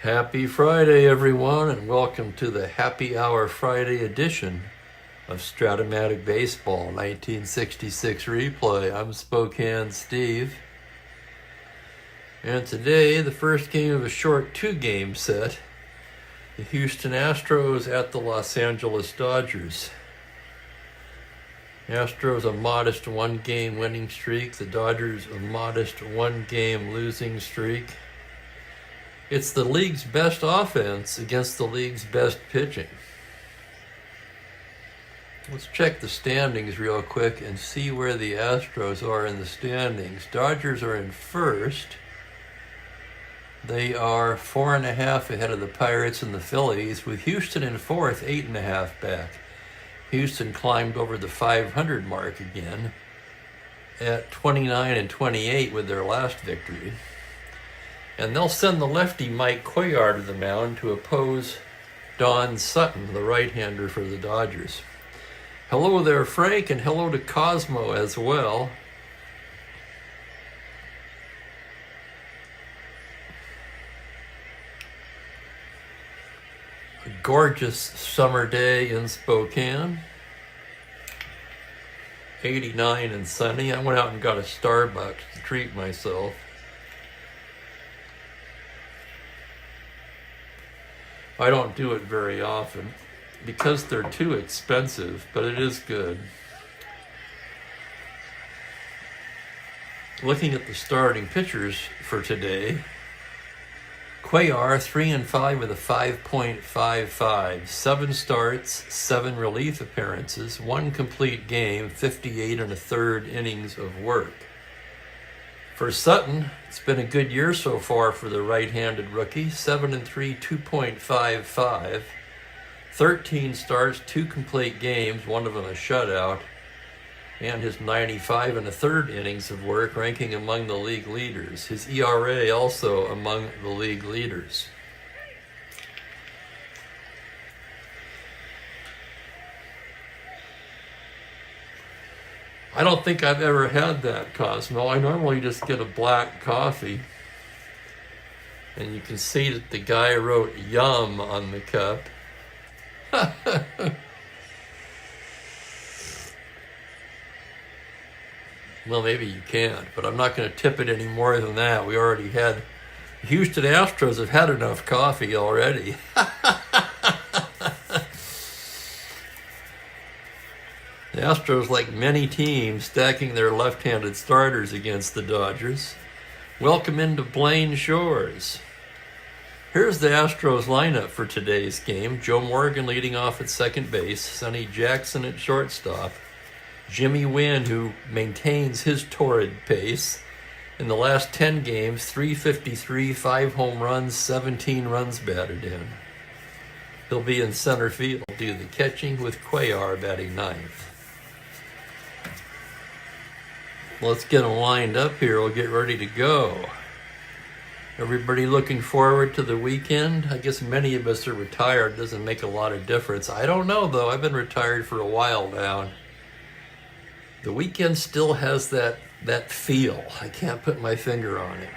Happy Friday, everyone, and welcome to the Happy Hour Friday edition of Strat-O-Matic Baseball 1966 replay. I'm Spokane Steve. And today, the first game of a short two-game set, the Houston Astros at the Los Angeles Dodgers. Astros a modest one-game winning streak, the Dodgers a modest one-game losing streak. It's the league's best offense against the league's best pitching. Let's check the standings real quick and see where the Astros are in the standings. Dodgers are in first. They are 4.5 ahead of the Pirates and the Phillies, with Houston in fourth, 8.5 back. Houston climbed over the 500 mark again at 29-28 with their last victory. And they'll send the lefty Mike Cuellar to the mound to oppose Don Sutton, the right-hander for the Dodgers. Hello there, Frank, and hello to Cosmo as well. A gorgeous summer day in Spokane. 89 and sunny. I went out and got a Starbucks to treat myself. I don't do it very often because they're too expensive, but it is good. Looking at the starting pitchers for today, Cuellar 3-5 with a 5.55, 7 starts, 7 relief appearances, 1 complete game, 58 1/3 innings of work. For Sutton, it's been a good year so far for the right-handed rookie. 7-3, 2.55, 13 starts, 2 complete games, one of them a shutout, and his 95 1/3 innings of work, ranking among the league leaders. His ERA also among the league leaders. I don't think I've ever had that, Cosmo. I normally just get a black coffee. And you can see that the guy wrote "yum" on the cup. Well, maybe you can't, but I'm not going to tip it any more than that. We already had... Houston Astros have had enough coffee already. The Astros, like many teams, stacking their left-handed starters against the Dodgers. Welcome into Blaine Shores. Here's the Astros lineup for today's game. Joe Morgan leading off at second base. Sonny Jackson at shortstop. Jimmy Wynn, who maintains his torrid pace. In the last 10 games, .353, 5 home runs, 17 runs batted in. He'll be in center field, do the catching with Cuellar batting ninth. Let's get them lined up here. We'll get ready to go. Everybody looking forward to the weekend? I guess many of us are retired. Doesn't make a lot of difference. I don't know, though. I've been retired for a while now. The weekend still has that feel. I can't put my finger on it.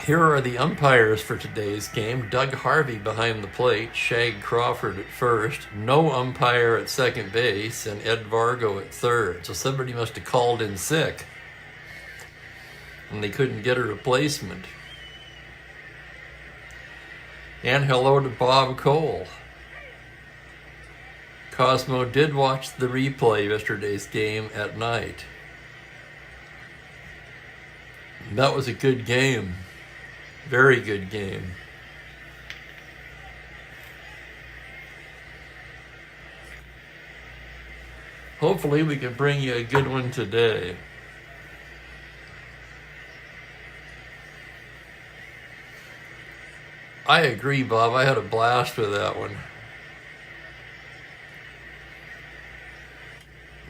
Here are the umpires for today's game. Doug Harvey behind the plate, Shag Crawford at first, no umpire at second base, and Ed Vargo at third. So somebody must have called in sick, and they couldn't get a replacement. And hello to Bob Cole. Cosmo did watch the replay of yesterday's game at night. That was a good game. Very good game. Hopefully we can bring you a good one today. I agree, Bob. I had a blast with that one.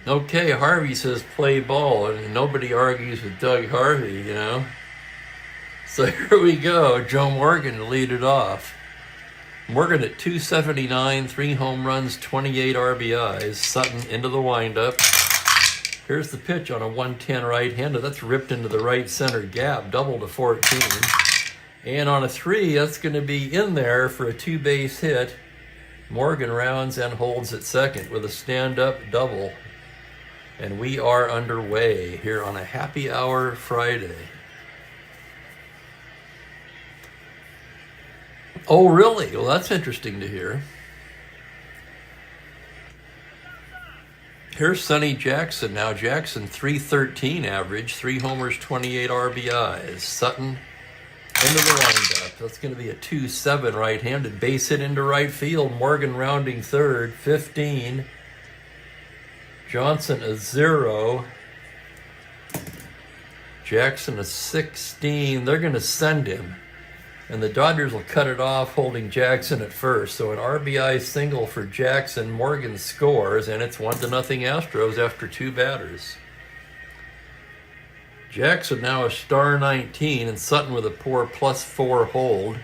Okay, Harvey says play ball, and nobody argues with Doug Harvey, you know. So here we go. Joe Morgan to lead it off. Morgan at .279, 3 home runs, 28 RBIs. Sutton into the windup. Here's the pitch on a 110 right-hander. That's ripped into the right center gap, double to 14. And on a 3, that's going to be in there for a 2-base hit. Morgan rounds and holds at second with a stand-up double. And we are underway here on a happy hour Friday. Oh, really? Well, that's interesting to hear. Here's Sonny Jackson now. Jackson, 313 average, 3 homers, 28 RBIs. Sutton into the windup. That's going to be a 2-7 right-handed. Base hit into right field. Morgan rounding third, 15. Johnson a 0. Jackson a 16. They're going to send him. And the Dodgers will cut it off, holding Jackson at first. So an RBI single for Jackson. Morgan scores, and it's 1-0 Astros after 2 batters. Jackson now a star 19, and Sutton with a poor +4 hold.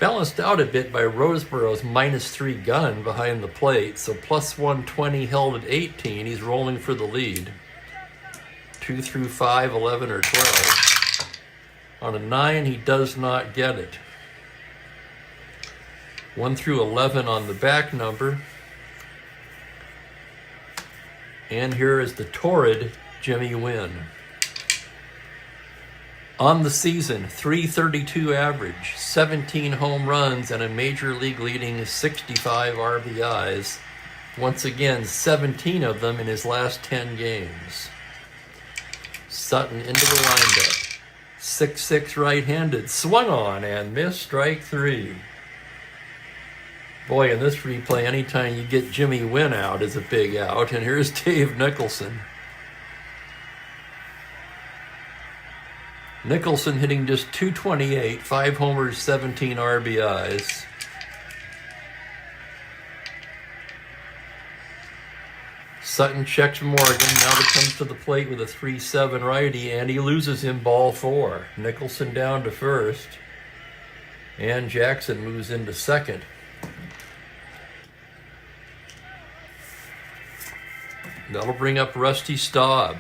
Balanced out a bit by Roseborough's -3 gun behind the plate, so +120 held at 18. He's rolling for the lead. 2 through 5, 11 or 12. On a 9, he does not get it. 1 through 11 on the back number. And here is the torrid Jimmy Wynn. On the season, 332 average, 17 home runs, and a major league leading 65 RBIs. Once again, 17 of them in his last 10 games. Sutton into the windup. 6-6 right-handed, swung on and missed, strike 3. Boy, in this replay, anytime you get Jimmy Wynn out is a big out. And here's Dave Nicholson. Nicholson hitting just .228, 5 homers, 17 RBIs. Sutton checks Morgan, now he comes to the plate with a 3-7 righty, and he loses him ball 4. Nicholson down to first, and Jackson moves into second. That'll bring up Rusty Staub.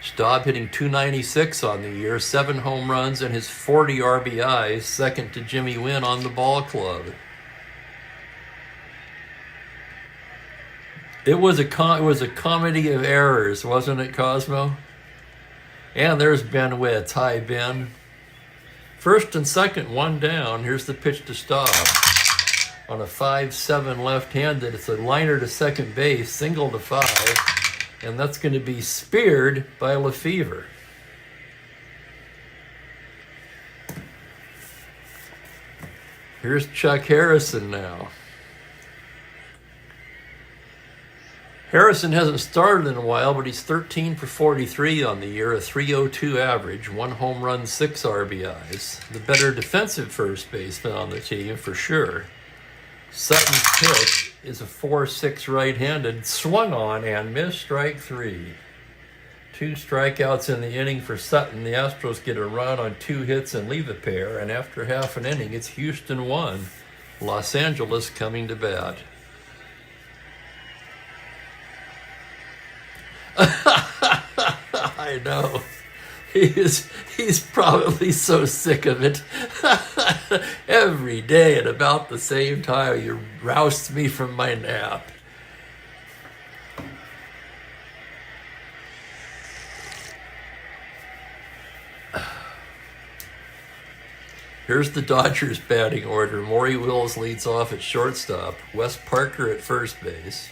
Staub hitting .296 on the year, 7 home runs and his 40 RBIs, second to Jimmy Wynn on the ball club. It was a comedy of errors, wasn't it, Cosmo? And there's Ben Witz. Hi, Ben. First and second, 1 down. Here's the pitch to Staub. On a 5-7 left-handed, it's a liner to second base, single to 5, and that's going to be speared by Lefevre. Here's Chuck Harrison now. Harrison hasn't started in a while, but he's 13 for 43 on the year, a 302 average, 1 home run, 6 RBIs. The better defensive first baseman on the team, for sure. Sutton's pitch is a 4-6 right-handed, swung on and missed, strike 3. 2 strikeouts in the inning for Sutton. The Astros get a run on 2 hits and leave a pair, and after half an inning, it's Houston 1, Los Angeles coming to bat. I know. He's probably so sick of it. Every day at about the same time, you roust me from my nap. Here's the Dodgers batting order. Maury Wills leads off at shortstop. Wes Parker at first base.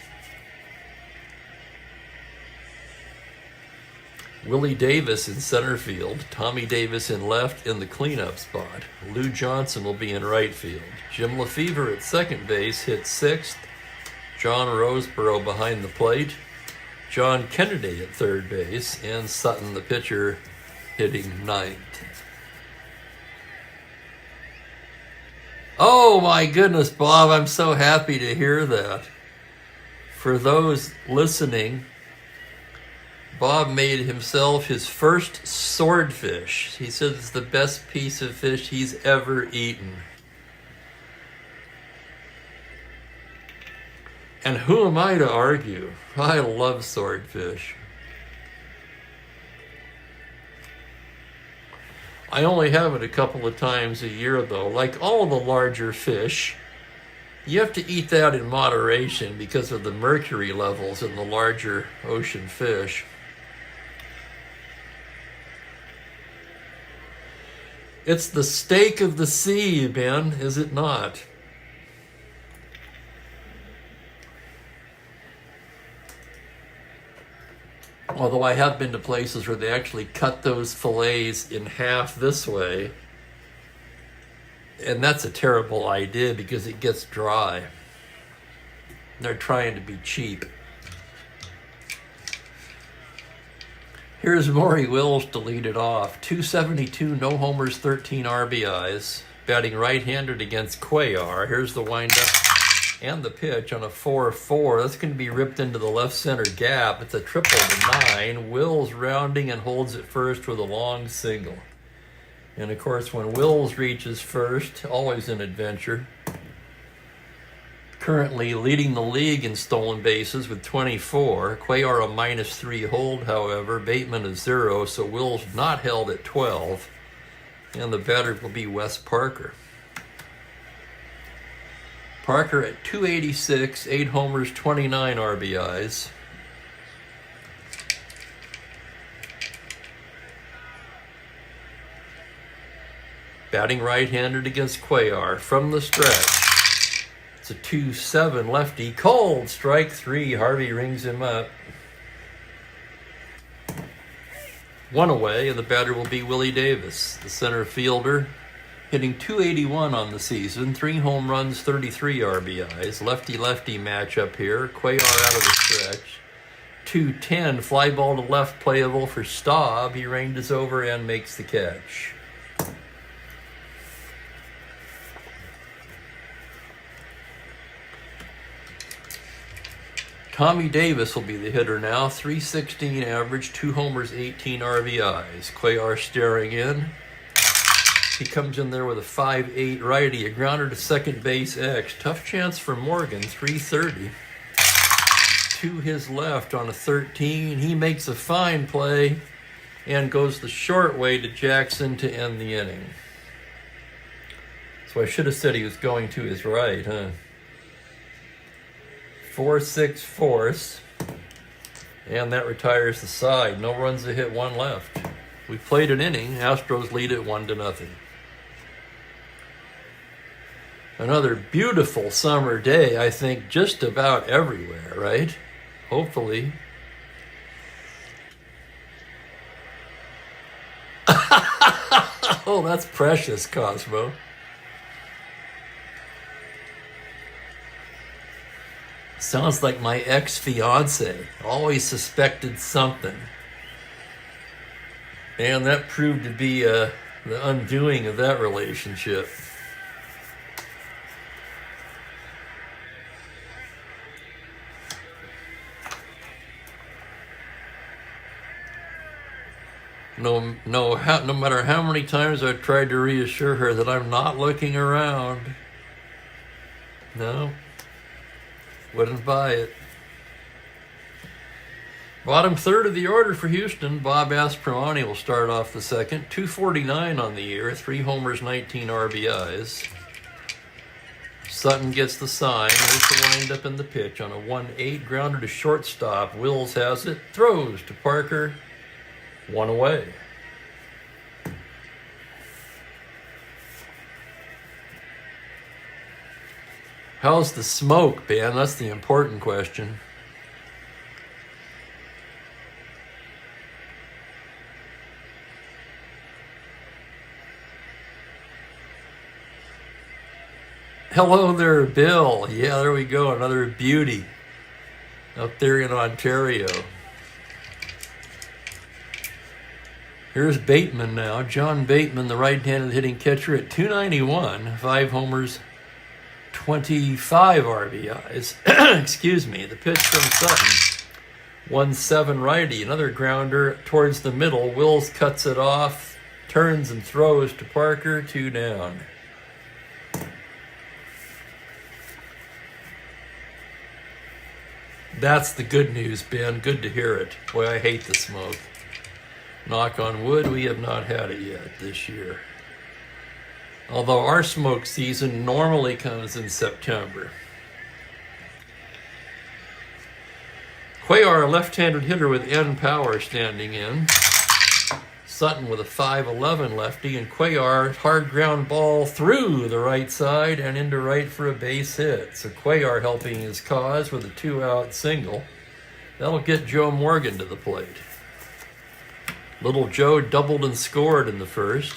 Willie Davis in center field, Tommy Davis in left in the cleanup spot. Lou Johnson will be in right field. Jim Lefevre at second base hits 6th. John Roseborough behind the plate. John Kennedy at third base, and Sutton, the pitcher, hitting 9th. Oh my goodness, Bob, I'm so happy to hear that. For those listening, Bob made himself his first swordfish. He says it's the best piece of fish he's ever eaten. And who am I to argue? I love swordfish. I only have it a couple of times a year, though. Like all the larger fish, you have to eat that in moderation because of the mercury levels in the larger ocean fish. It's the steak of the sea, Ben, is it not? Although I have been to places where they actually cut those fillets in half this way. And that's a terrible idea because it gets dry. They're trying to be cheap. Here's Maury Wills to lead it off. 272, no homers, 13 RBIs. Batting right-handed against Cuellar. Here's the windup and the pitch on a 4-4. That's going to be ripped into the left center gap. It's a triple to 9. Wills rounding and holds it first with a long single. And of course, when Wills reaches first, always an adventure. Currently leading the league in stolen bases with 24. Cuellar a -3 hold, however. Bateman a 0, so Wills not held at 12. And the batter will be Wes Parker. Parker at 286, 8 homers, 29 RBIs. Batting right-handed against Cuellar from the stretch. It's a 2-7 lefty. Cold, strike 3. Harvey rings him up. 1 away, and the batter will be Willie Davis, the center fielder, hitting 281 on the season, 3 home runs, 33 RBIs. Lefty-lefty matchup here. Cuellar out of the stretch. 2-10, fly ball to left, playable for Staub. He ranges over and makes the catch. Tommy Davis will be the hitter now. 316 average, 2 homers, 18 RBIs. Cuellar staring in. He comes in there with a 5-8 righty, a grounder to second base X. Tough chance for Morgan, 330. To his left on a 13. He makes a fine play and goes the short way to Jackson to end the inning. So I should have said he was going to his right, huh? 4-6 force, and that retires the side. No runs to hit, 1 left. We played an inning. Astros lead it 1-0. Another beautiful summer day, I think, just about everywhere, right? Hopefully. Oh, that's precious, Cosmo. Sounds like my ex-fiance. Always suspected something. And that proved to be the undoing of that relationship. No matter how many times I tried to reassure her that I'm not looking around. No. Wouldn't buy it. Bottom third of the order for Houston. Bob Aspromani will start off the second. 249 on the year. 3 homers, 19 RBIs. Sutton gets the sign. There's the windup and the pitch on a 1-8 grounder to shortstop. Wills has it. Throws to Parker. 1 away. How's the smoke, Ben? That's the important question. Hello there, Bill. Yeah, there we go. Another beauty up there in Ontario. Here's Bateman now. John Bateman, the right-handed hitting catcher at 291. 5 homers, 25 RBIs. Excuse me. The pitch from Sutton. 1-7 righty. Another grounder towards the middle. Wills cuts it off. Turns and throws to Parker. 2 down. That's the good news, Ben. Good to hear it. Boy, I hate the smoke. Knock on wood, we have not had it yet this year. Although our smoke season normally comes in September. Cuellar, a left-handed hitter with N power standing in. Sutton with a 5'11 lefty, and Cuellar, hard ground ball through the right side and into right for a base hit. So Cuellar helping his cause with a 2-out single. That'll get Joe Morgan to the plate. Little Joe doubled and scored in the first.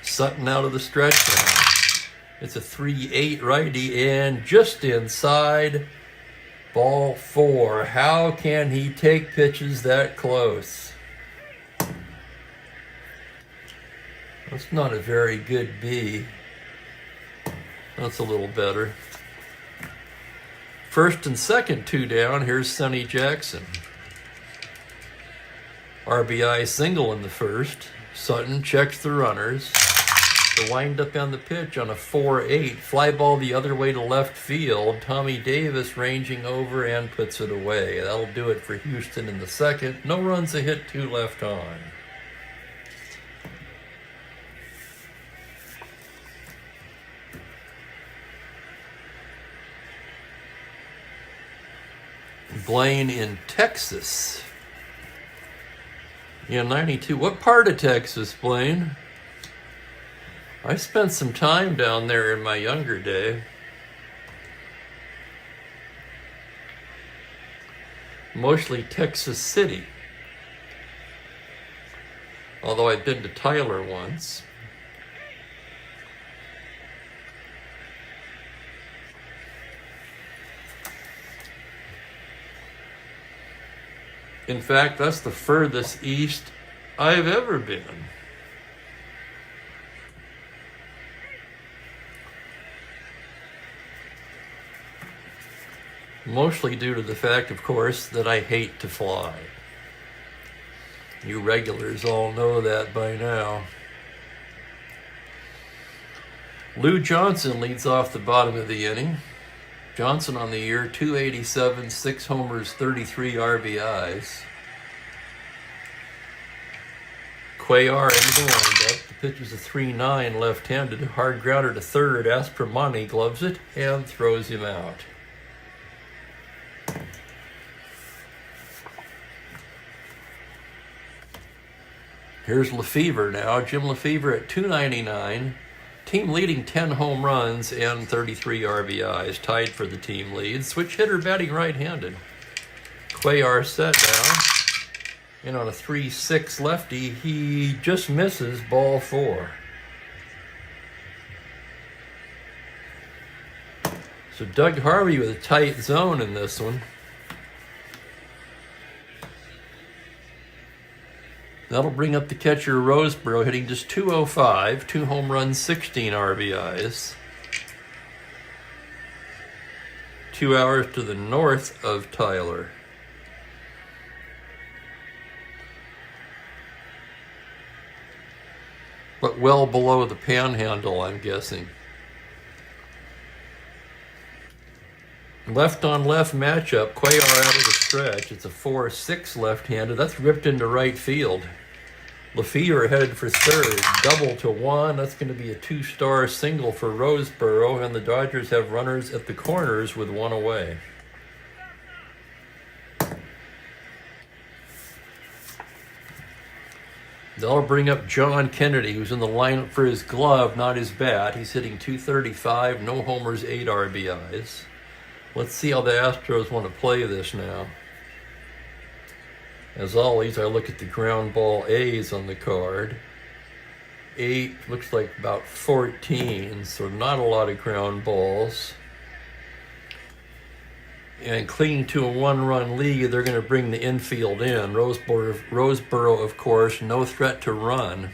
Sutton out of the stretch now. It's a 3-8 righty and just inside. Ball 4. How can he take pitches that close? That's not a very good B. That's a little better. First and second, 2 down. Here's Sonny Jackson. RBI single in the first. Sutton checks the runners. The windup on the pitch on a 4-8. Fly ball the other way to left field. Tommy Davis ranging over and puts it away. That'll do it for Houston in the second. No runs, a hit, 2 left on. Blaine in Texas. Yeah, 92. What part of Texas, Blaine? I spent some time down there in my younger day. Mostly Texas City. Although I've been to Tyler once. In fact, that's the furthest east I've ever been. Mostly due to the fact, of course, that I hate to fly. You regulars all know that by now. Lou Johnson leads off the bottom of the inning. Johnson on the year, 287, 6 homers, 33 RBIs. Cuellar into the windup. The pitch is a 3-9 left-handed. Hard grounder to third. Aspromani gloves it and throws him out. Here's Lefevre now. Jim Lefevre at 299. Team leading 10 home runs and 33 RBIs. Tied for the team lead. Switch hitter batting right-handed. Cuellar set now. And on a 3-6 lefty, he just misses ball 4. So Doug Harvey with a tight zone in this one. That'll bring up the catcher Roseboro, hitting just 205, 2 home runs, 16 RBIs. 2 hours to the north of Tyler. But well below the Panhandle, I'm guessing. Left-on-left matchup, Cuellar out of the stretch. It's a 4-6 left-handed. That's ripped into right field. Lefevre headed for third. Double to 1. That's going to be a 2-star single for Roseboro, and the Dodgers have runners at the corners with 1 away. They'll bring up John Kennedy, who's in the lineup for his glove, not his bat. He's hitting 235, no homers, 8 RBIs. Let's see how the Astros want to play this now. As always, I look at the ground ball A's on the card. 8 looks like about 14, so not a lot of ground balls. And clinging to a 1-run lead, they're going to bring the infield in. Roseboro, of course, no threat to run.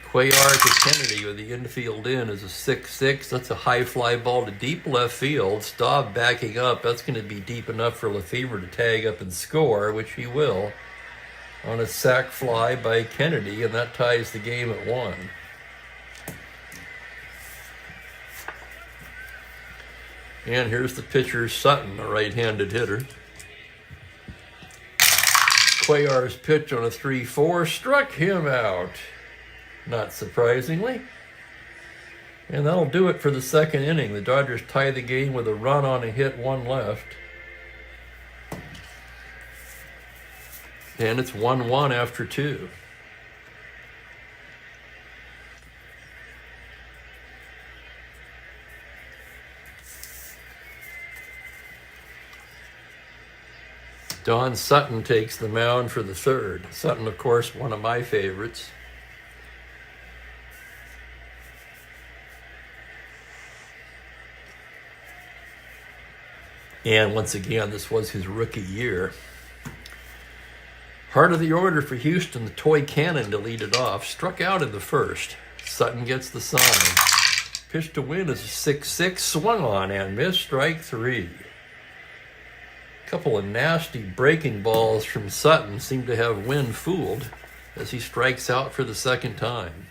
Cuellar to Kennedy with the infield in is a 6-6. That's a high fly ball to deep left field. Staub backing up. That's going to be deep enough for Lefevre to tag up and score, which he will, on a sac fly by Kennedy, and that ties the game at 1. And here's the pitcher, Sutton, a right-handed hitter. Cuellar's pitch on a 3-4 struck him out, not surprisingly. And that'll do it for the second inning. The Dodgers tie the game with a run on a hit, one left. And it's 1-1 after 2. Don Sutton takes the mound for the third. Sutton, of course, one of my favorites. And once again, this was his rookie year. Heart of the order for Houston, the toy cannon to lead it off. Struck out in the first. Sutton gets the sign. Pitch to win is a 6-6. Swung on and missed. Strike 3. Couple of nasty breaking balls from Sutton seem to have Wynn fooled as he strikes out for the second time.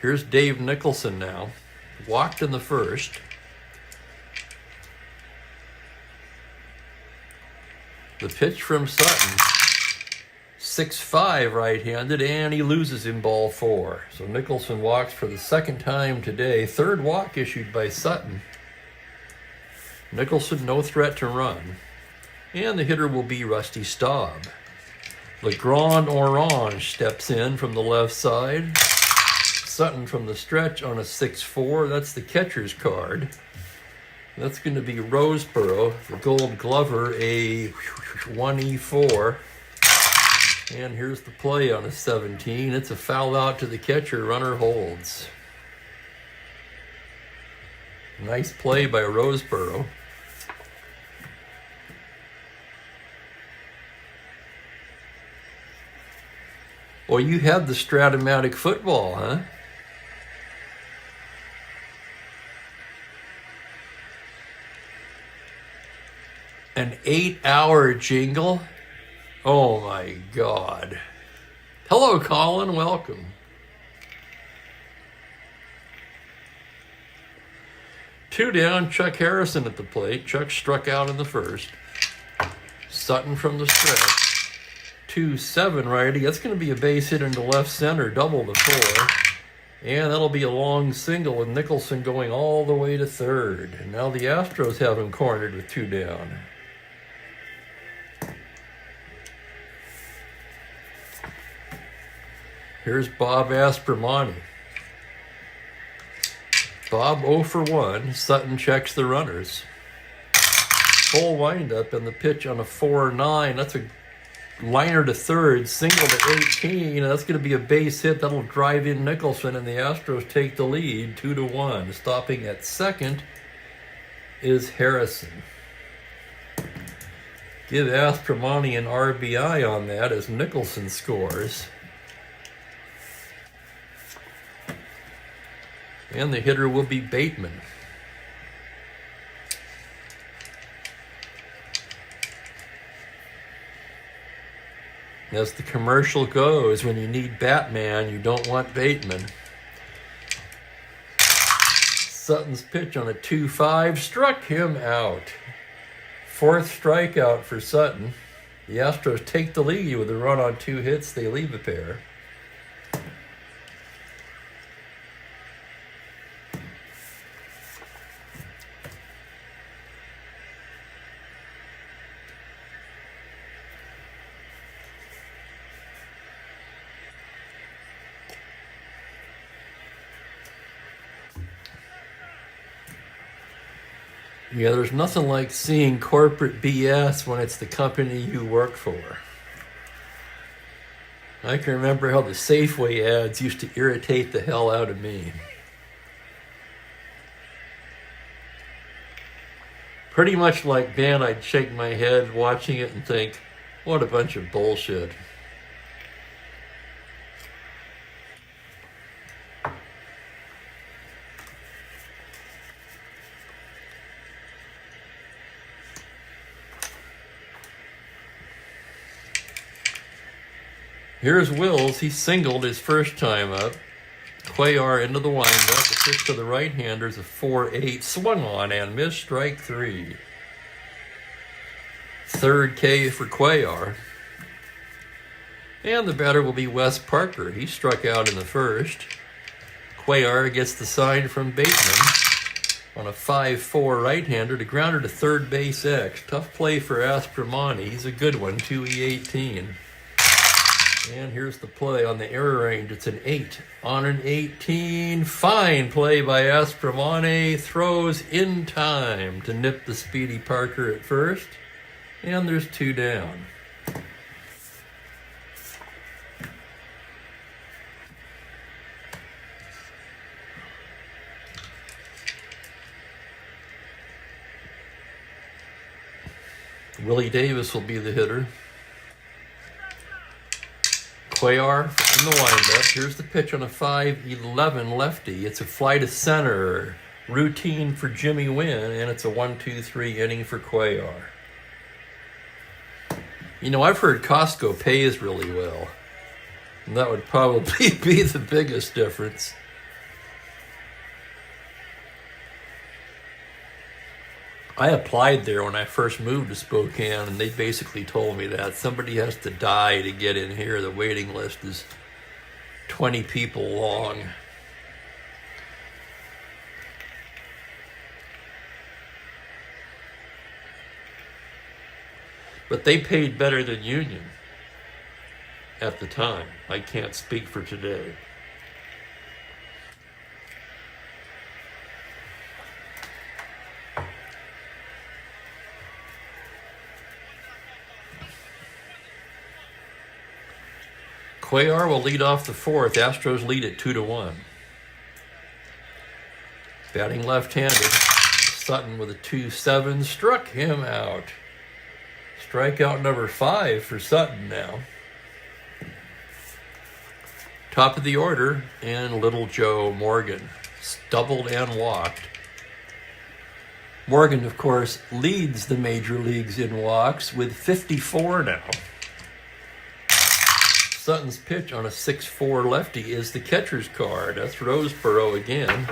Here's Dave Nicholson now. Walked in the first. The pitch from Sutton. 6-5 right-handed, and he loses in ball 4. So Nicholson walks for the second time today. Third walk issued by Sutton. Nicholson no threat to run. And the hitter will be Rusty Staub. Le Grand Orange steps in from the left side. Sutton from the stretch on a 6-4. That's the catcher's card. That's going to be Roseboro, the Gold Glover, a 1E4. And here's the play on a 17. It's a foul out to the catcher. Runner holds. Nice play by Roseboro. Well, you had the Strat-O-Matic football, huh? An 8-hour jingle? Oh my God. Hello, Colin. Welcome. Two down, Chuck Harrison at the plate. Chuck struck out in the first. Sutton from the stretch. 2-7 righty. That's going to be a base hit into left center, double to 4. And that'll be a long single with Nicholson going all the way to third. And now the Astros have him cornered with 2 down. Here's Bob Aspromani. Bob 0 for 1. Sutton checks the runners. Full windup and the pitch on a 4-9. That's a liner to third, single to 18. That's going to be a base hit. That'll drive in Nicholson, and the Astros take the lead 2-1. Stopping at second is Harrison. Give Aspromani an RBI on that as Nicholson scores. And the hitter will be Bateman. As the commercial goes, when you need Batman, you don't want Bateman. Sutton's pitch on a 2-5 struck him out. Fourth strikeout for Sutton. The Astros take the lead with a run on 2 hits. They leave a pair. Yeah, there's nothing like seeing corporate BS when it's the company you work for. I can remember how the Safeway ads used to irritate the hell out of me. Pretty much like Ben, I'd shake my head watching it and think, what a bunch of bullshit. Here's Wills. He singled his first time up. Cuellar into the windup. The pitch to the right-hander is a 4-8. Swung on and missed. Strike 3. Third K for Cuellar. And the batter will be Wes Parker. He struck out in the first. Cuellar gets the sign from Bateman on a 5-4 right-hander to grounder to third base X. Tough play for Aspromonte. He's a good one, 2E18. And here's the play on the error range. It's an 8 on an 18. Fine play by Aspromonte. Throws in time to nip the speedy Parker at first. And there's 2 down. Willie Davis will be the hitter. Cuellar in the windup. Here's the pitch on a 5-11 lefty. It's a fly to center. Routine for Jimmy Wynn, and it's a 1-2-3 inning for Cuellar. You know, I've heard Costco pays really well. And that would probably be the biggest difference. I applied there when I first moved to Spokane, and they basically told me that somebody has to die to get in here. The waiting list is 20 people long. But they paid better than Union at the time. I can't speak for today. Cuellar will lead off the fourth. Astros lead at 2-1. Batting left-handed. Sutton with a 2-7 struck him out. Strikeout number 5 for Sutton now. Top of the order, and Little Joe Morgan. Doubled and walked. Morgan, of course, leads the major leagues in walks with 54 now. Sutton's pitch on a 6-4 lefty is the catcher's card. That's Roseboro again.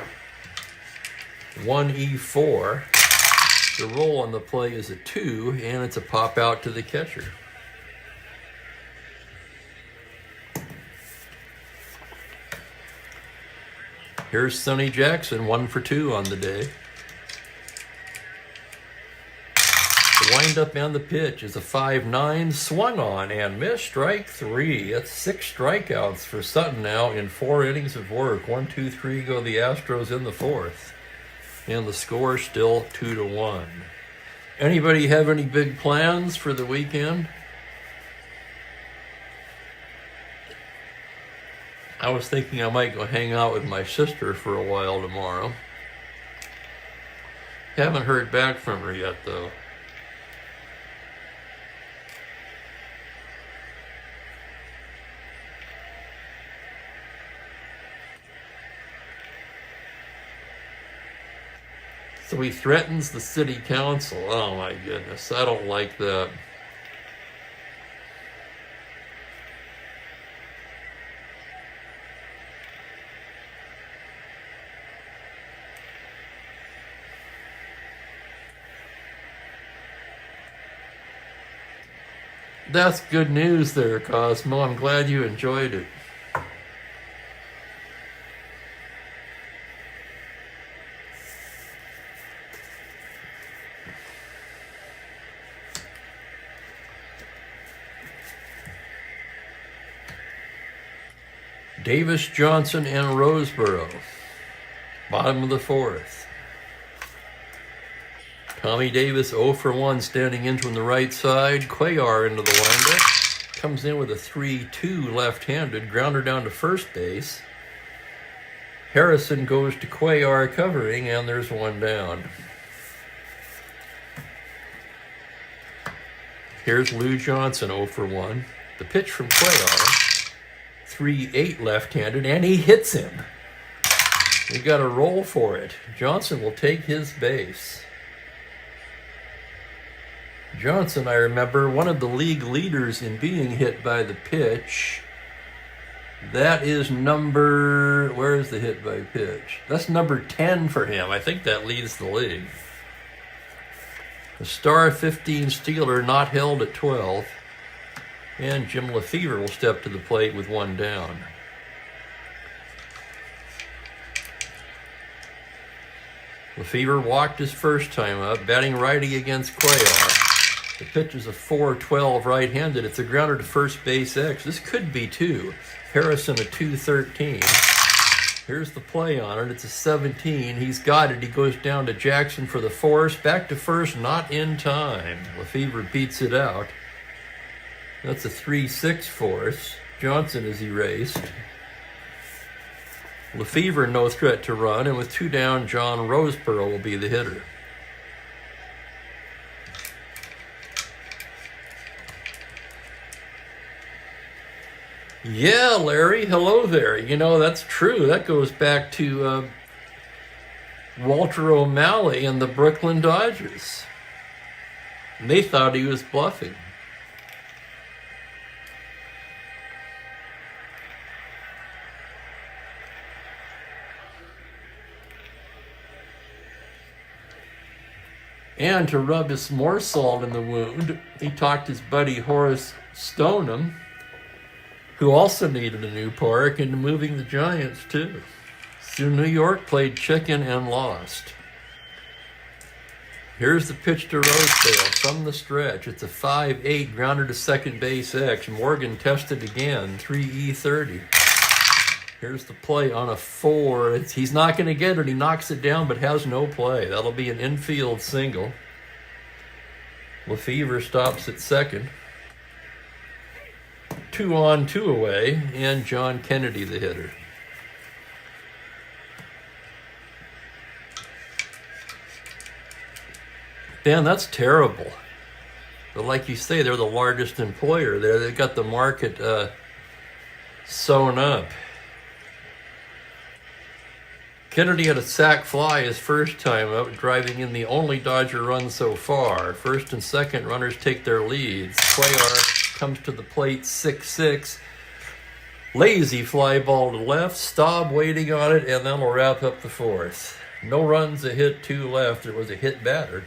1E4. The roll on the play is a 2, and it's a pop out to the catcher. Here's Sonny Jackson, 1 for 2 on the day. The windup and the pitch is a 5-9, swung on and missed, strike 3. That's 6 strikeouts for Sutton now in 4 innings of work. 1, 2, 3 go the Astros in the fourth. And the score still 2-1. Anybody have any big plans for the weekend? I was thinking I might go hang out with my sister for a while tomorrow. Haven't heard back from her yet, though. So he threatens the city council. Oh my goodness, I don't like that. That's good news there, Cosmo. I'm glad you enjoyed it. Davis, Johnson, and Roseboro. Bottom of the fourth. Tommy Davis 0 for 1 standing in from the right side. Cuellar into the windup. Comes in with a 3-2 left-handed. Grounder down to first base. Harrison goes to Cuellar covering, and there's 1 down. Here's Lou Johnson 0 for 1. The pitch from Cuellar. 3-8 left-handed, and he hits him. We got a roll for it. Johnson will take his base. Johnson, I remember, one of the league leaders in being hit by the pitch. That is number... Where is the hit by pitch? That's number 10 for him. I think that leads the league. The star 15 Steeler not held at 12. And Jim Lefevre will step to the plate with one down. Lefevre walked his first time up, batting righty against Cuellar. The pitch is a 4-12 right-handed. It's a grounder to first base X. This could be two. Harrison a 2-13. Here's the play on it. It's a 17. He's got it. He goes down to Jackson for the force. Back to first, not in time. Lefevre beats it out. That's a 3-6 force. Johnson is erased. Lefevre no threat to run, and with two down, John Rosepearl will be the hitter. Yeah, Larry, hello there. You know, that's true. That goes back to Walter O'Malley and the Brooklyn Dodgers. And they thought he was bluffing. And to rub us more salt in the wound, he talked his buddy Horace Stoneham, who also needed a new park, into moving the Giants too. So New York played chicken and lost. Here's the pitch to Rosedale from the stretch. It's a 5-8 grounder to second base X. Morgan tested again, 3E30. Here's the play on a 4. He's not going to get it. He knocks it down, but has no play. That'll be an infield single. Lefevre stops at second. 2 on, 2 away, and John Kennedy the hitter. Dan, that's terrible. But like you say, they're the largest employer there. They've got the market sewn up. Kennedy had a sac fly his first time up, driving in the only Dodger run so far. First and second runners take their leads. Cuellar comes to the plate 6-6. Lazy fly ball to left. Staub waiting on it, and that'll wrap up the fourth. No runs, a hit, 2 left. It was a hit batter.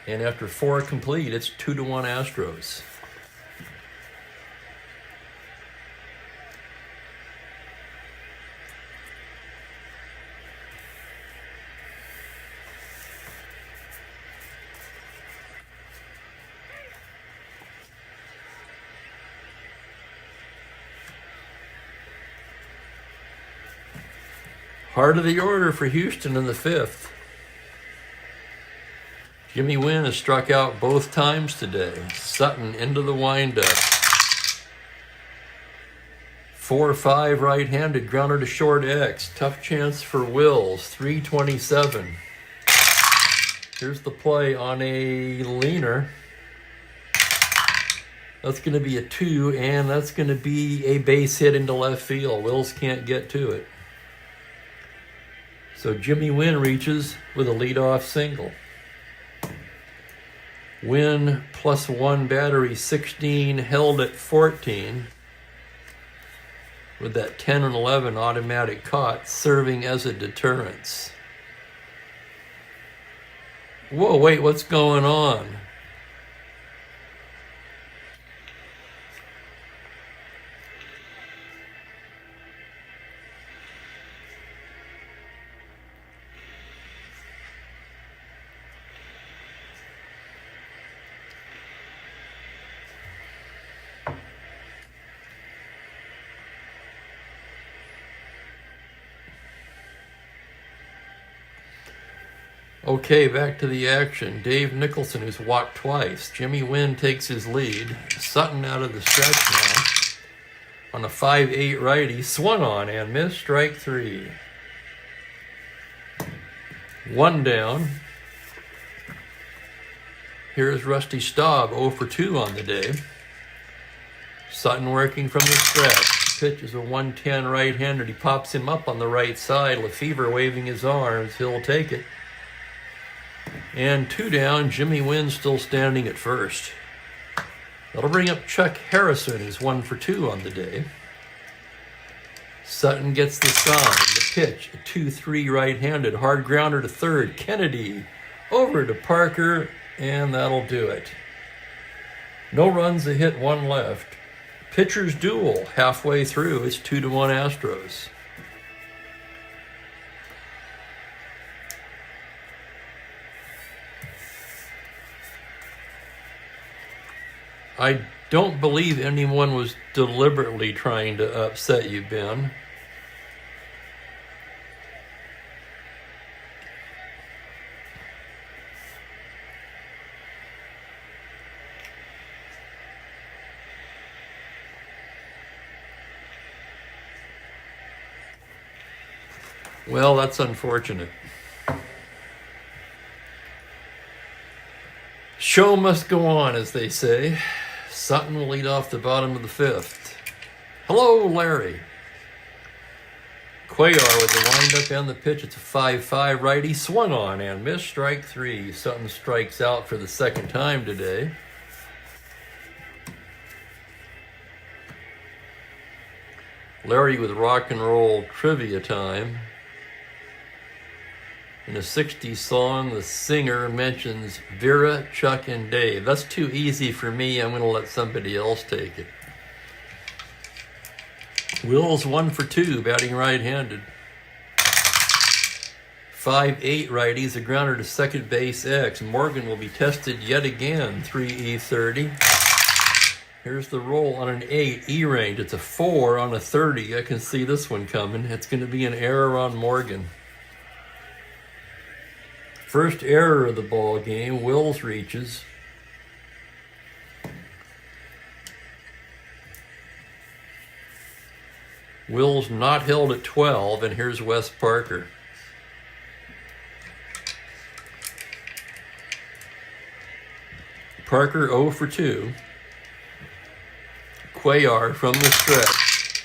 And after 4 complete, it's 2-1 Astros. Heart of the order for Houston in the 5th. Jimmy Wynn has struck out both times today. Sutton into the windup. 4-5 right-handed grounder to short X. Tough chance for Wills. 327. Here's the play on a leaner. That's going to be a 2, and that's going to be a base hit into left field. Wills can't get to it. So Jimmy Wynn reaches with a leadoff single. Wynn +1 battery, 16, held at 14. With that 10 and 11 automatic caught, serving as a deterrence. Whoa, wait, what's going on? Okay, back to the action. Dave Nicholson, who's walked twice. Jimmy Wynn takes his lead. Sutton out of the stretch now. On a 5-8 righty. Swung on and missed. Strike 3. 1 down. Here's Rusty Staub, 0 for 2 on the day. Sutton working from the stretch. Pitch is a 110 right-handed. He pops him up on the right side. Lefevre waving his arms. He'll take it. And 2 down, Jimmy Wynn still standing at first. That'll bring up Chuck Harrison, who's 1 for 2 on the day. Sutton gets the sign. The pitch, a 2-3 right-handed. Hard grounder to third. Kennedy over to Parker, and that'll do it. No runs, a hit, one left. Pitchers duel halfway through. It's 2-1 Astros. I don't believe anyone was deliberately trying to upset you, Ben. Well, that's unfortunate. Show must go on, as they say. Sutton will lead off the bottom of the fifth. Hello, Larry. Cuellar with the windup and the pitch. It's a 5-5 righty. Swung on and missed. Strike three. Sutton strikes out for the second time today. Larry with rock and roll trivia time. In a 60s song, the singer mentions Vera, Chuck, and Dave. That's too easy for me. I'm going to let somebody else take it. Will's 1 for 2, batting right-handed. 5-8 righties, a grounder to second base X. Morgan will be tested yet again, 3E30. Here's the roll on an 8, E-range. It's a 4 on a 30. I can see this one coming. It's going to be an error on Morgan. First error of the ball game. Wills reaches. Wills not held at 12, and here's Wes Parker. Parker 0 for 2. Cuellar from the stretch.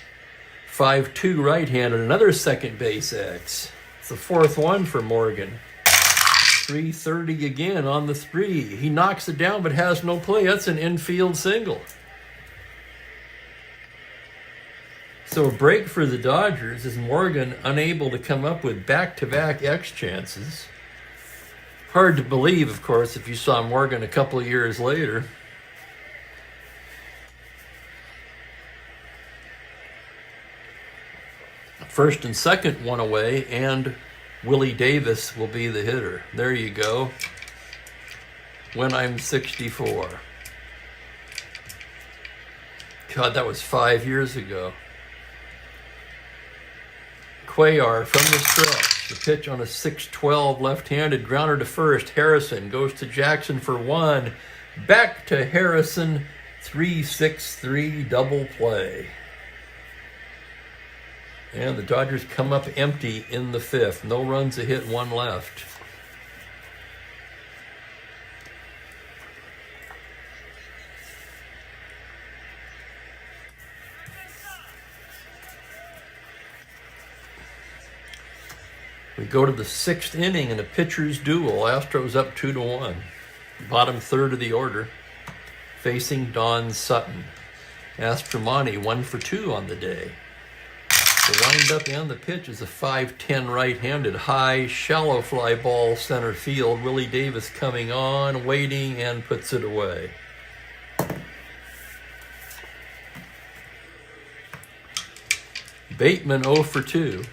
5-2 right-handed, another second base X. It's the fourth one for Morgan. 330 again on the 3. He knocks it down but has no play. That's an infield single. So a break for the Dodgers as Morgan unable to come up with back-to-back X chances. Hard to believe, of course, if you saw Morgan a couple of years later. First and second one away, and Willie Davis will be the hitter. There you go. When I'm 64. God, that was 5 years ago. Cuellar from the stretch. The pitch on a 6-12 left-handed grounder to first. Harrison goes to Jackson for 1. Back to Harrison. 3-6-3 double play. And the Dodgers come up empty in the fifth. No runs, a hit, one left. We go to the sixth inning in a pitcher's duel. Astros up 2-1. Bottom third of the order. Facing Don Sutton. Strat-O-Matic 1 for 2 on the day. The windup and the pitch is a 5-10 right-handed high, shallow fly ball center field. Willie Davis coming on, waiting, and puts it away. Bateman 0 for 2.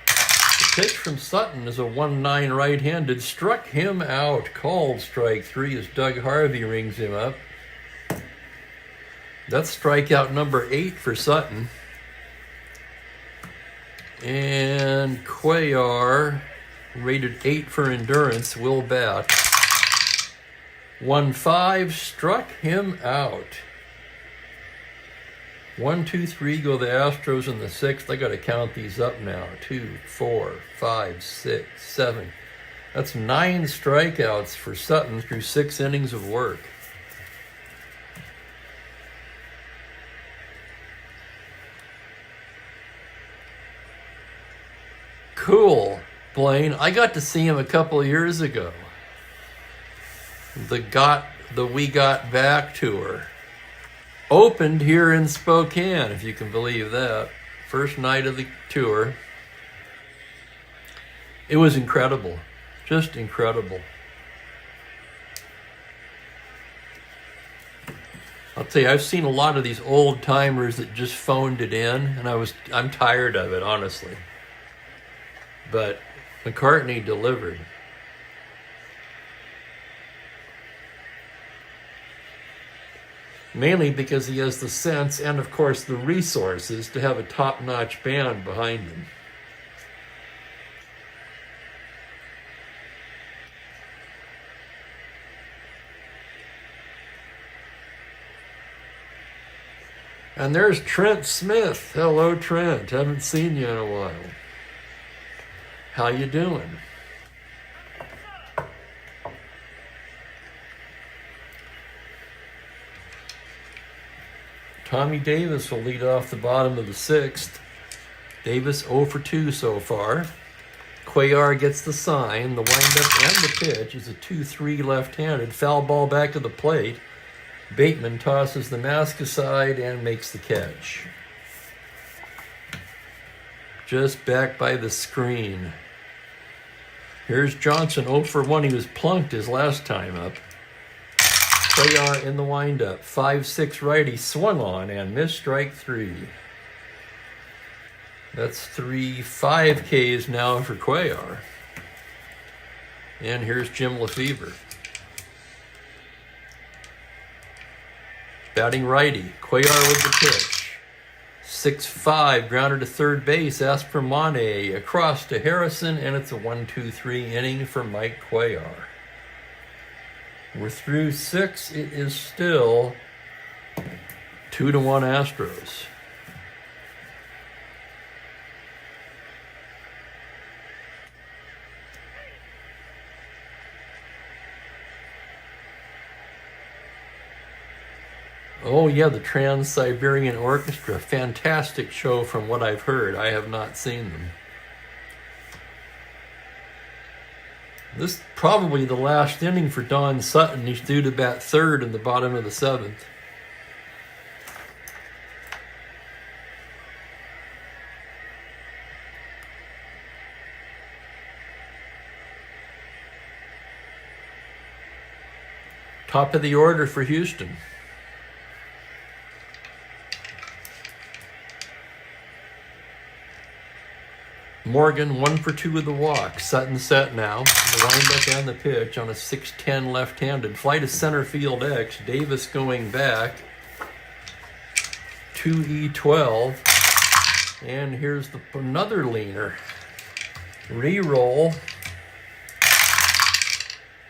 The pitch from Sutton is a 1-9 right-handed. Struck him out. Called strike 3 as Doug Harvey rings him up. That's strikeout number 8 for Sutton. And Cuellar, rated 8 for endurance, will bat. 1-5, struck him out. 1, 2, 3 go the Astros in the sixth. I got to count these up now. 2, 4, 5, 6, 7. That's 9 strikeouts for Sutton through 6 innings of work. Cool, Blaine. I got to see him a couple of years ago. The We Got Back tour opened here in Spokane, if you can believe that. First night of the tour. It was incredible. Just incredible. I'll tell you, I've seen a lot of these old timers that just phoned it in, and I'm tired of it, honestly. But McCartney delivered. Mainly because he has the sense and, of course, the resources to have a top-notch band behind him. And there's Trent Smith. Hello, Trent. Haven't seen you in a while. How you doing? Tommy Davis will lead off the bottom of the sixth. Davis 0 for 2 so far. Cuellar gets the sign. The windup and the pitch is a 2-3 left-handed. Foul ball back to the plate. Bateman tosses the mask aside and makes the catch. Just back by the screen. Here's Johnson 0 for 1. He was plunked his last time up. Cuellar in the windup. 5-6 righty swung on and missed strike 3. That's 3 5Ks now for Cuellar. And here's Jim Lefebvre. Batting righty. Cuellar with the pitch. 6-5, grounded to third base. Aspromane across to Harrison, and it's a 1-2-3 inning for Mike Cuellar. We're through 6. It is still 2-1 Astros. Oh yeah, the Trans-Siberian Orchestra. Fantastic show from what I've heard. I have not seen them. This is probably the last inning for Don Sutton. He's due to bat third in the bottom of the 7th. Top of the order for Houston. Morgan 1 for 2 with the walk. Sutton set now. The windup and the pitch on a 6-10 left-handed. Fly to center field X. Davis going back. 2E12. And here's another leaner. Re-roll.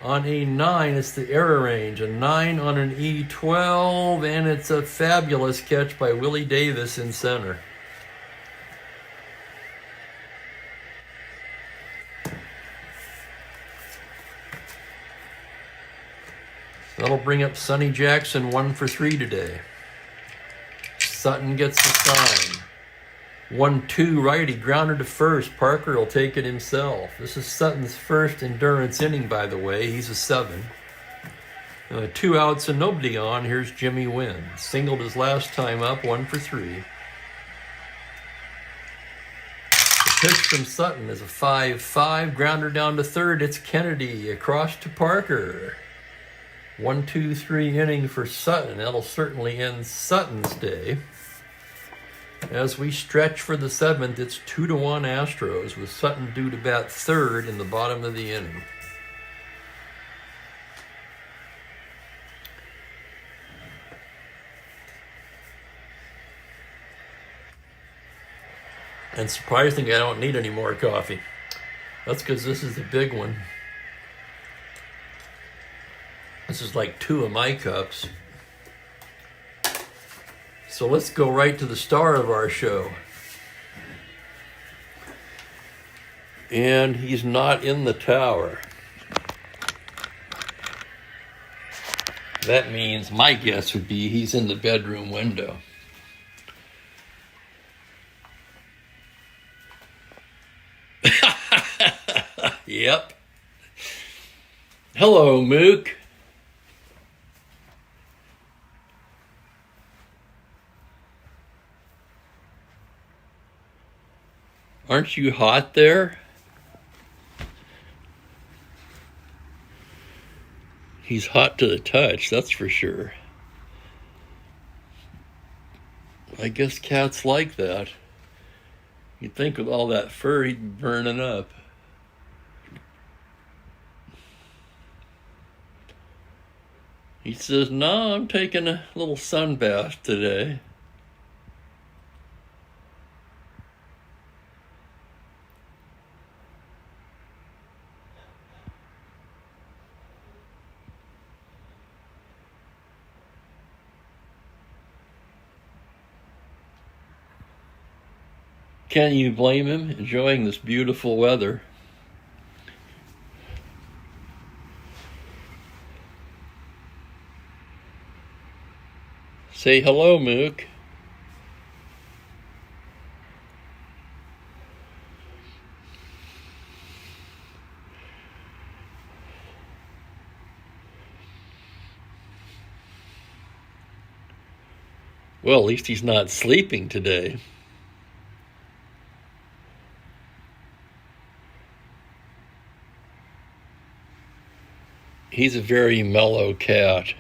On a 9, it's the error range. A 9 on an E12. And it's a fabulous catch by Willie Davis in center. That'll bring up Sonny Jackson 1 for 3 today. Sutton gets the sign. 1-2 righty, grounded to first. Parker will take it himself. This is Sutton's first endurance inning, by the way. He's a 7. 2 outs and nobody on. Here's Jimmy Wynn. Singled his last time up, 1 for 3. The pitch from Sutton is a 5-5. Grounder down to third. It's Kennedy across to Parker. 1-2-3 inning for Sutton. That'll certainly end Sutton's day. As we stretch for the 7th, it's 2-1 Astros, with Sutton due to bat third in the bottom of the inning. And surprisingly, I don't need any more coffee. That's because this is the big one. This is like 2 of my cups. So let's go right to the star of our show. And he's not in the tower. That means my guess would be he's in the bedroom window. Yep. Hello, Mook. Aren't you hot there? He's hot to the touch, that's for sure. I guess cats like that. You'd think with all that fur he'd be burning up. He says, "No, I'm taking a little sun bath today." Can you blame him? Enjoying this beautiful weather. Say hello, Mook. Well, at least he's not sleeping today. He's a very mellow cat.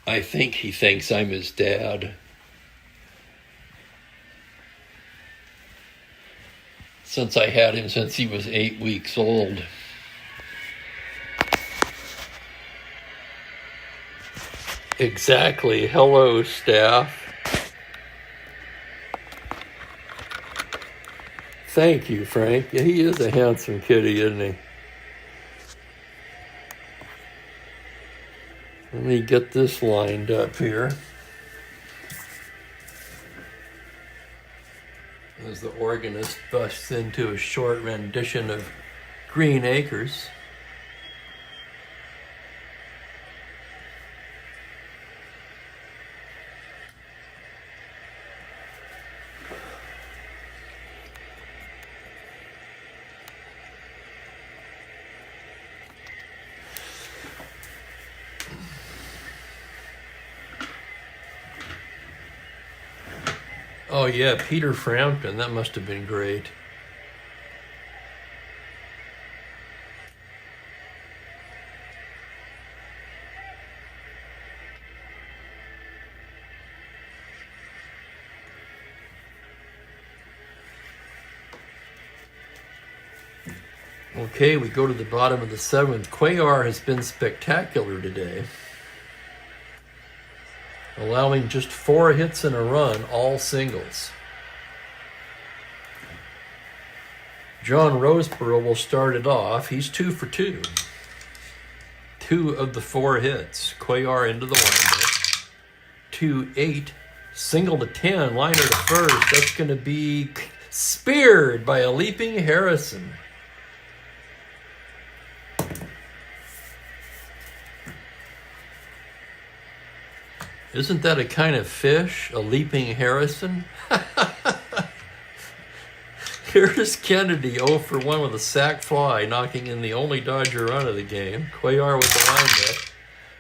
I think he thinks I'm his dad. Since I had him since he was 8 weeks old. Exactly. Hello, staff. Thank you, Frank. Yeah, he is a handsome kitty, isn't he? Let me get this lined up here. As the organist busts into a short rendition of Green Acres. Oh yeah, Peter Frampton, that must have been great. Okay, we go to the bottom of the 7th. Cuellar has been spectacular today, allowing just 4 hits and a run, all singles. John Roseborough will start it off. He's 2 for 2. 2 of the 4 hits. Cuellar into the windup. 2-8. Single to 10. Liner to first. That's going to be speared by a leaping Harrison. Isn't that a kind of fish? A leaping Harrison? Here's Kennedy 0 for 1 with a sac fly, knocking in the only Dodger run of the game. Cuellar with the windup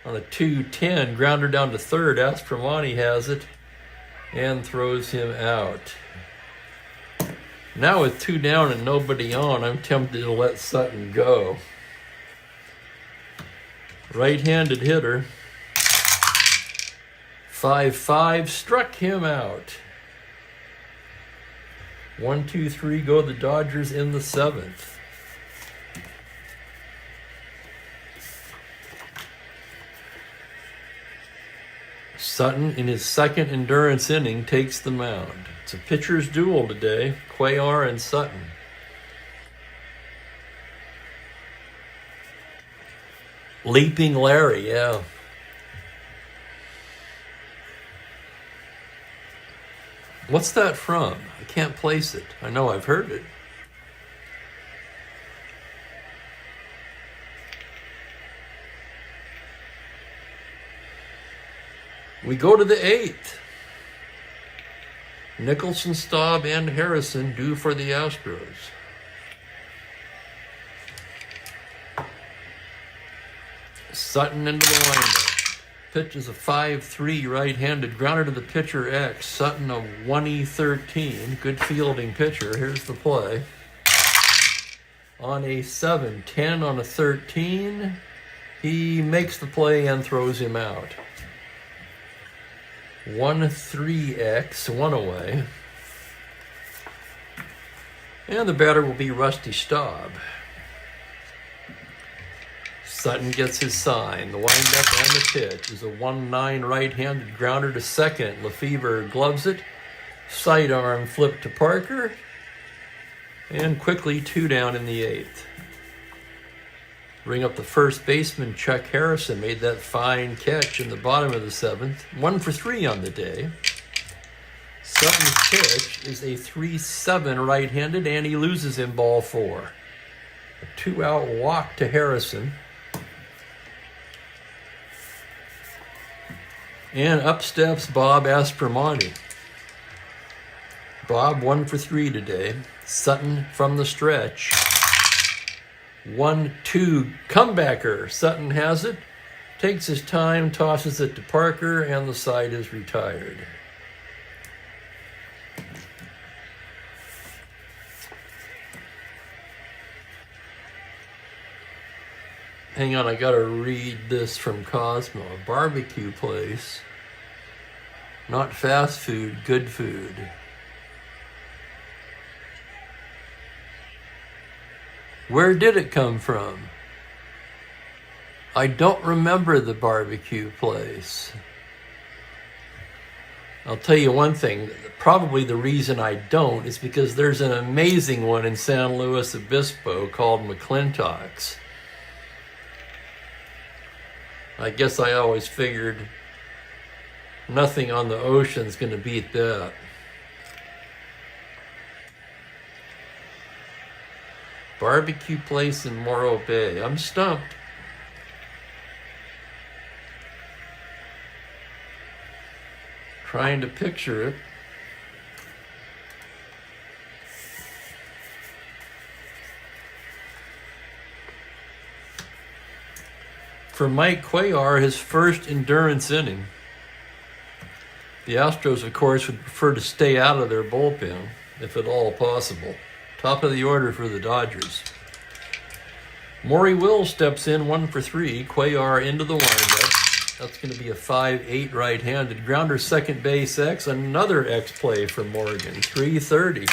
on a 2-10. Grounder down to third. Aspromani has it and throws him out. Now with 2 down and nobody on, I'm tempted to let Sutton go. Right-handed hitter. 5-5, struck him out. 1, 2, 3 go the Dodgers in the 7th. Sutton, in his second endurance inning, takes the mound. It's a pitcher's duel today, Cuellar and Sutton. Leaping Larry, yeah. What's that from? I can't place it. I know I've heard it. We go to the 8th. Nicholson, Staub, and Harrison due for the Astros. Sutton into the windup. Pitch is a 5-3 right-handed grounder to the pitcher X. Sutton a 1-13. Good fielding pitcher. Here's the play. on a 7, 10 on a 13. He makes the play and throws him out. 1-3X, 1 away. And the batter will be Rusty Staub. Sutton gets his sign. The windup and the pitch is a 1-9 right-handed grounder to second. Lefevre gloves it. Sidearm flip to Parker. And quickly 2 down in the 8th. Bring up the first baseman, Chuck Harrison, made that fine catch in the bottom of the 7th. 1 for 3 on the day. Sutton's pitch is a 3-7 right-handed, and he loses in ball 4. A 2-out walk to Harrison. And up steps Bob Aspromonte. Bob 1 for 3 today. Sutton from the stretch. 1-2 comebacker. Sutton has it. Takes his time, tosses it to Parker, and the side is retired. Hang on, I gotta read this from Cosmo. A barbecue place. Not fast food, good food. Where did it come from? I don't remember the barbecue place. I'll tell you one thing, probably the reason I don't is because there's an amazing one in San Luis Obispo called McClintock's. I guess I always figured nothing on the ocean's going to beat that. Barbecue place in Morro Bay. I'm stumped. Trying to picture it. For Mike Cuellar, his first endurance inning. The Astros, of course, would prefer to stay out of their bullpen, if at all possible. Top of the order for the Dodgers. Maury Will steps in 1 for 3. Cuellar into the windup. That's going to be a 5-8 right-handed. Grounder second base X. Another X play for Morgan. 330.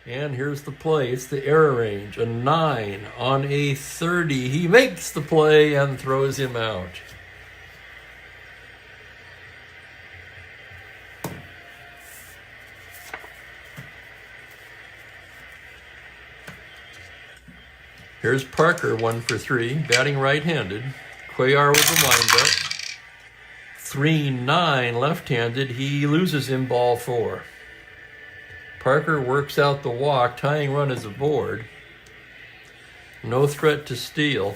And here's the play. It's the error range. A 9 on a 30. He makes the play and throws him out. Here's Parker, 1 for 3, batting right-handed. Cuellar with the windup. 3-9 left-handed. He loses in ball 4. Parker works out the walk. Tying run is aboard. No threat to steal.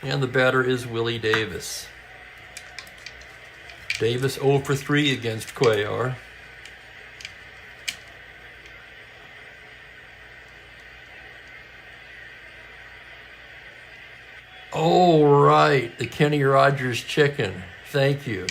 And the batter is Willie Davis. Davis 0 for 3 against Cuellar. Oh, right, the Kenny Rogers chicken. Thank you.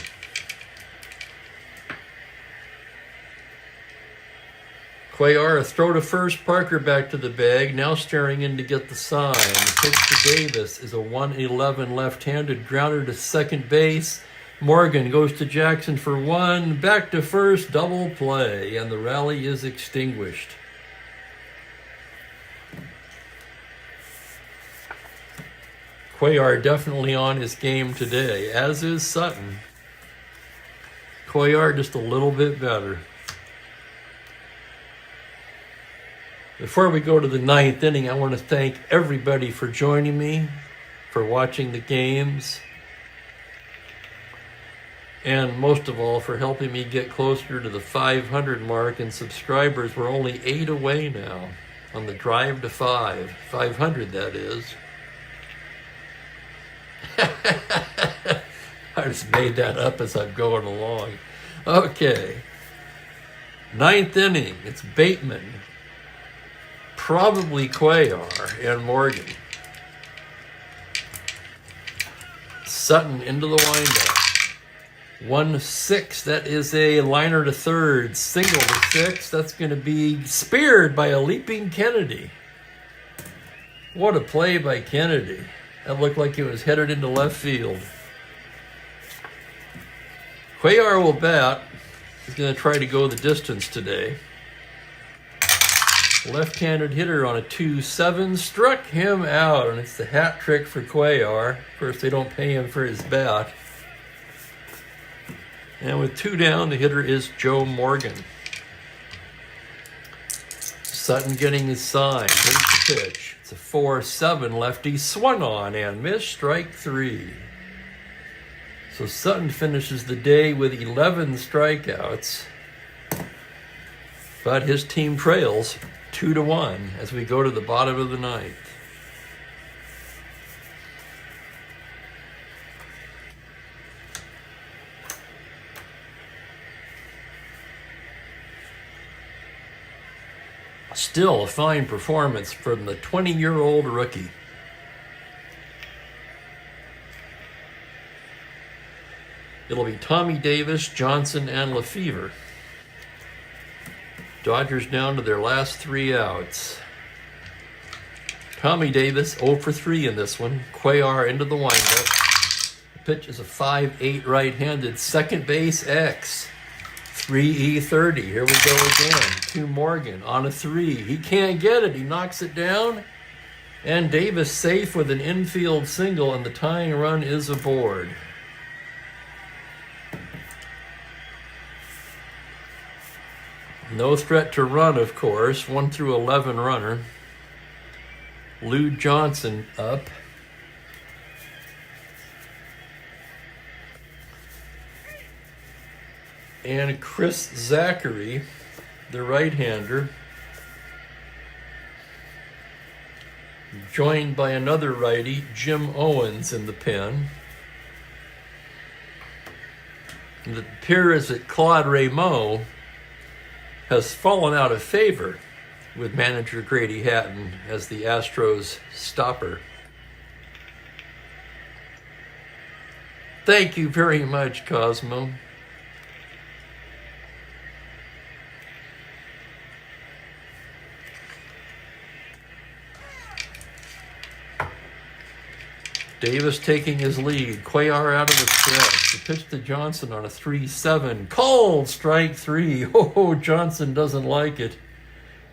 Cuellar, a throw to first, Parker back to the bag, now staring in to get the sign. The pitch to Davis is a 1-11 left-handed grounder to second base. Morgan goes to Jackson for 1, back to first, double play, and the rally is extinguished. Cuellar definitely on his game today, as is Sutton. Cuellar just a little bit better. Before we go to the 9th inning, I want to thank everybody for joining me, for watching the games, and most of all, for helping me get closer to the 500 mark in subscribers. We're only 8 away now on the drive to 500, that is. I just made that up as I'm going along. Okay. 9th inning. It's Bateman. Probably Cuellar and Morgan. Sutton into the windup. 1-6. That is a liner to third. Single to 6. That's going to be speared by a leaping Kennedy. What a play by Kennedy. That looked like it was headed into left field. Cuellar will bat. He's going to try to go the distance today. Left-handed hitter on a 2-7 struck him out, and it's the hat trick for Cuellar. Of course, they don't pay him for his bat. And with 2 down, the hitter is Joe Morgan. Sutton getting his sign. Here's the pitch. It's a 4-7 lefty, swung on and missed, strike 3. So Sutton finishes the day with 11 strikeouts, but his team trails 2-1 as we go to the bottom of the ninth. Still a fine performance from the 20-year-old rookie. It'll be Tommy Davis, Johnson, and Lefevre. Dodgers down to their last 3 outs. Tommy Davis 0 for 3 in this one. Cuellar into the windup. The pitch is a 5-8 right-handed second base X. 3E30. Here we go again. To Morgan on a 3. He can't get it. He knocks it down. And Davis safe with an infield single, and the tying run is aboard. No threat to run, of course. 1 through 11 runner. Lou Johnson up. And Chris Zachary, the right-hander, joined by another righty, Jim Owens, in the pen. And it appears that Claude Rameau has fallen out of favor with manager Grady Hatton as the Astros stopper. Thank you very much, Cosmo. Davis taking his lead. Cuellar out of the stretch. The pitch to Johnson on a 3-7. Called strike 3. Oh, Johnson doesn't like it.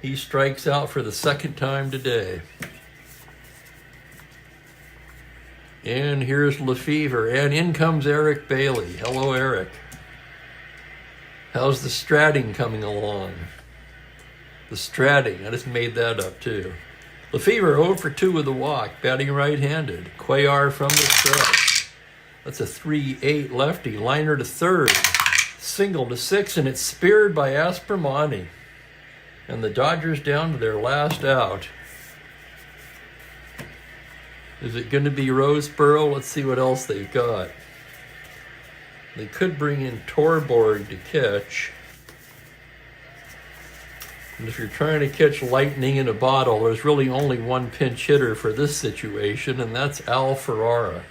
He strikes out for the second time today. And here's Lefevre. And in comes Eric Bailey. Hello, Eric. How's the Stratting coming along? The Stratting. I just made that up, too. Lefevre 0 for 2 with a walk, batting right-handed. Cuellar from the stretch. That's a 3-8 lefty. Liner to third. Single to 6, and it's speared by Aspermani. And the Dodgers down to their last out. Is it going to be Roseboro? Let's see what else they've got. They could bring in Torborg to catch. And if you're trying to catch lightning in a bottle, there's really only one pinch hitter for this situation, and that's Al Ferrara.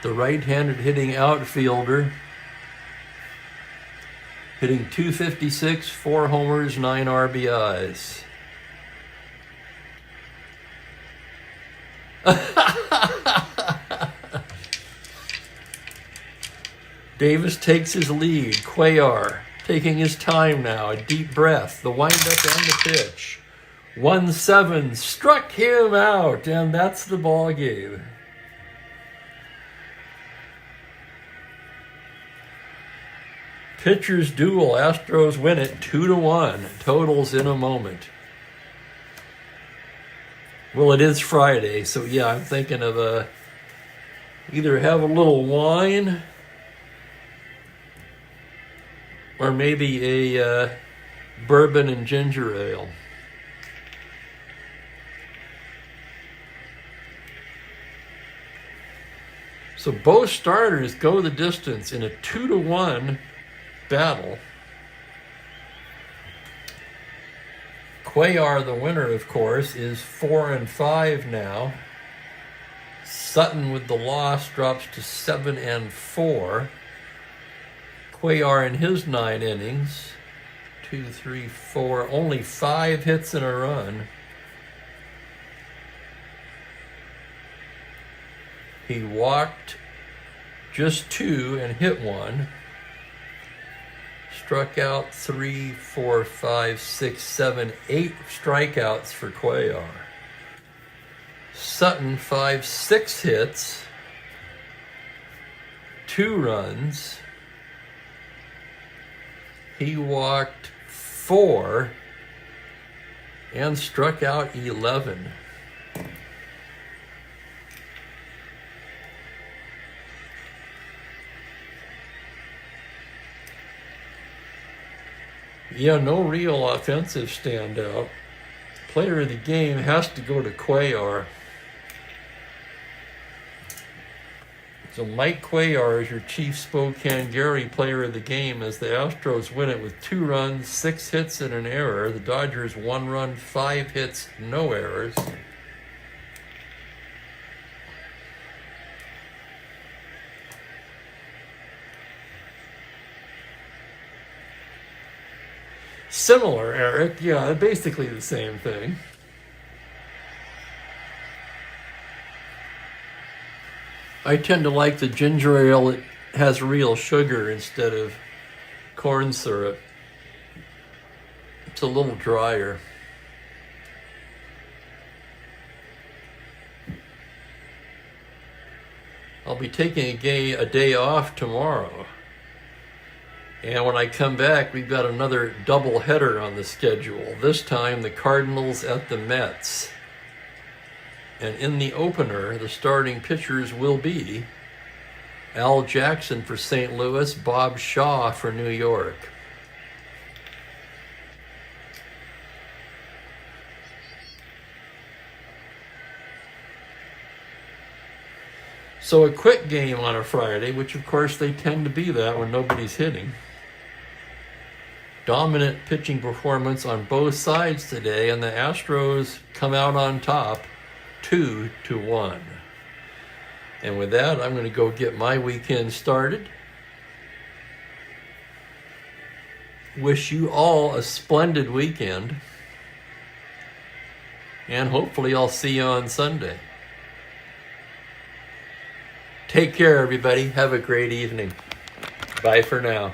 The right-handed hitting outfielder, hitting .256, 4 homers, 9 RBIs. Davis takes his lead. Cuellar taking his time now. A deep breath. The windup and the pitch. 1-7 struck him out, and that's the ball game. Pitchers duel. Astros win it 2-1. Totals in a moment. Well, it is Friday, so yeah, I'm thinking of either have a little wine or maybe a bourbon and ginger ale. So both starters go the distance in a 2-1 battle. Cuellar, the winner, of course, is 4-5 now. Sutton with the loss drops to 7-4. Cuellar in his 9 innings, 2, 3, 4, only 5 hits and a run. He walked just 2 and hit 1. Struck out 3, 4, 5, 6, 7, 8 strikeouts for Cuellar. Sutton, 5, 6 hits, 2 runs. He walked 4 and struck out 11. Yeah, no real offensive standout. Player of the game has to go to Cuellar. So Mike Cuellar is your Chief Spokane Gary player of the game as the Astros win it with 2 runs, 6 hits, and an error. The Dodgers 1 run, 5 hits, no errors. Similar, Eric. Yeah, basically the same thing. I tend to like the ginger ale that has real sugar instead of corn syrup. It's a little drier. I'll be taking a day off tomorrow. And when I come back, we've got another double header on the schedule. This time, the Cardinals at the Mets. And in the opener, the starting pitchers will be Al Jackson for St. Louis, Bob Shaw for New York. So a quick game on a Friday, which of course they tend to be that when nobody's hitting. Dominant pitching performance on both sides today, and the Astros come out on top 2-1. And with that, I'm going to go get my weekend started. Wish you all a splendid weekend. And hopefully I'll see you on Sunday. Take care, everybody. Have a great evening. Bye for now.